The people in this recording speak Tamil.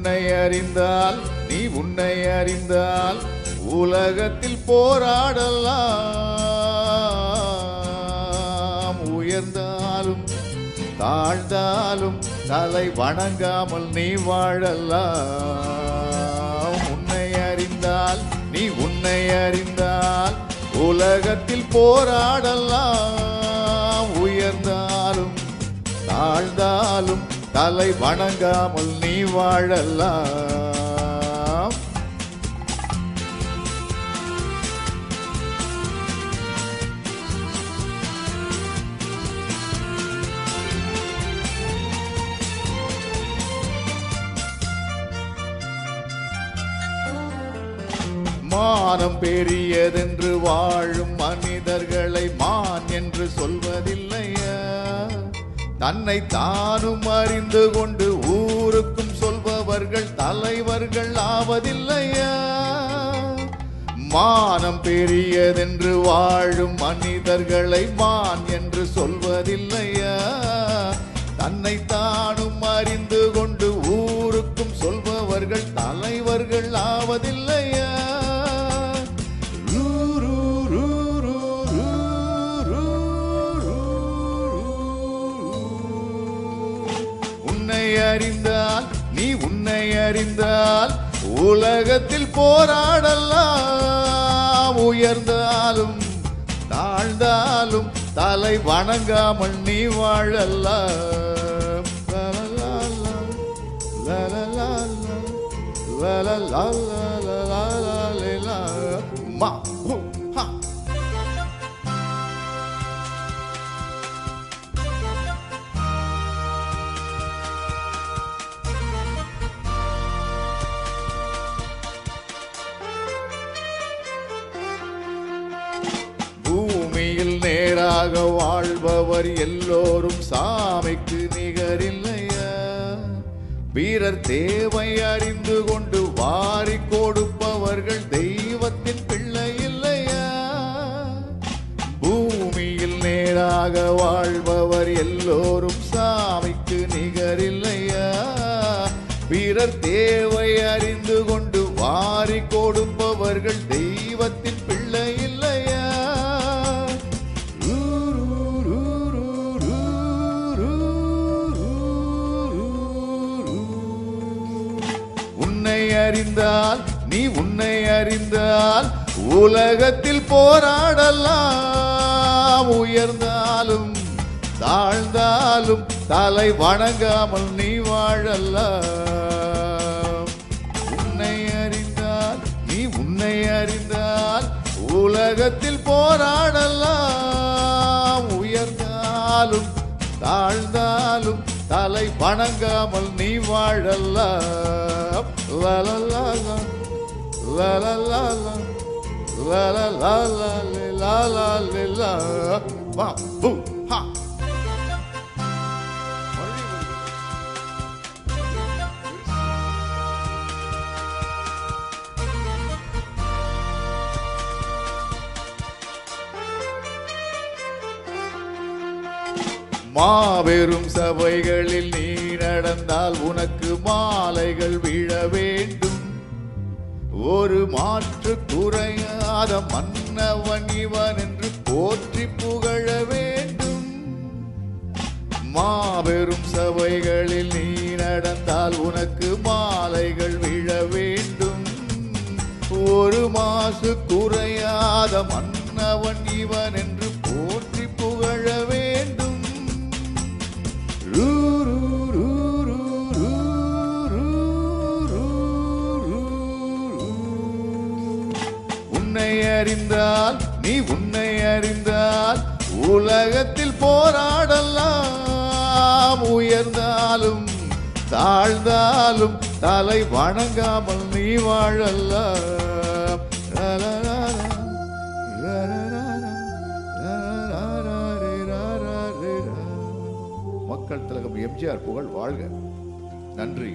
உன்னை அறிந்தால் நீ உன்னை அறிந்தால் உலகத்தில் போராடலாம். உயர்ந்தாலும் தாழ்ந்தாலும் தலை வணங்காமல் நீ வாழலாம். உன்னை அறிந்தால் நீ உன்னை அறிந்தால் உலகத்தில் போராடலாம். உயர்ந்தாலும் தாழ்ந்தாலும் தலை வணங்காமல் நீ வாழலாம். மானம் பெரியதென்று வாழும் மனிதர்களை மான் என்று சொல்வதில்லையா? தன்னை தானும் அறிந்து கொண்டு ஊருக்கும் சொல்பவர்கள் தலைவர்கள் ஆவதில்லையா? மானம் பெரியதென்று வாழும் மனிதர்களை மான் என்று சொல்வதில்லையா? தன்னை தானும் அறிந்து கொண்டு ஊருக்கும் சொல்பவர்கள் தலைவர்கள் ஆவதில்லையா? உன்னை அறிந்தால் நீ உன்னை அறிந்தால் உலகத்தில் போராடலாம். உயர்ந்தாலும் தாழ்ந்தாலும் தலை வணங்காமல் நீ வாழலாம். பூமியில் நேராக வாழ்பவர் எல்லோரும் சாமிக்கு நிகரில்லையா? வீரர் தேவை அறிந்து கொண்டு வாரி கொடுப்பவர்கள் தெய்வத்தின் பிள்ளை இல்லையா? பூமியில் நேராக வாழ்பவர் எல்லோரும் சாமிக்கு நிகரில்லையா? வீரர் தேவை அறிந்து கொண்டு வாரி கொடுப்பவர்கள் தெய்வத்தின் பிள்ளை இல்லையா? உன்னை அறிந்தால் நீ உன்னை அறிந்தால் உலகத்தில் போராடலாம். உயர்ந்தாலும் தாழ்ந்தாலும் தலை வணங்காமல் நீ வாழலாம். உன்னை அறிந்தால் நீ உன்னை அறிந்தால் உலகத்தில் போராடலாம். உயர்ந்தாலும் தாழ்ந்தாலும் தலை வணங்காமல் நீ வாழலாம். லலலலா லலலலா லலலலா வா பூ ஹா. மாபெரும் சபைகளில் நீ நடந்தால் உனக்கு மாலைகள் விழ வேண்டும். ஒரு மாற்று குறையாத மன்னவன் இவன் என்று போற்றி புகழ வேண்டும். மாபெரும் சபைகளில் நீ நடந்தால் உனக்கு மாலைகள் விழ வேண்டும். ஒரு மாசு குறையாத மன்னவன் இவன் என்று போற்றி புகழ வேண்டும். உன்னை அறிந்தால் நீ உன்னை அறிந்தால் உலகத்தில் போராடலாம். உயர்ந்தாலும் தாழ்ந்தாலும் தலை வணங்காமல் நீ வாழலாம். மக்கள் திலகம் எம்ஜிஆர் புகழ் வாழ்க. நன்றி.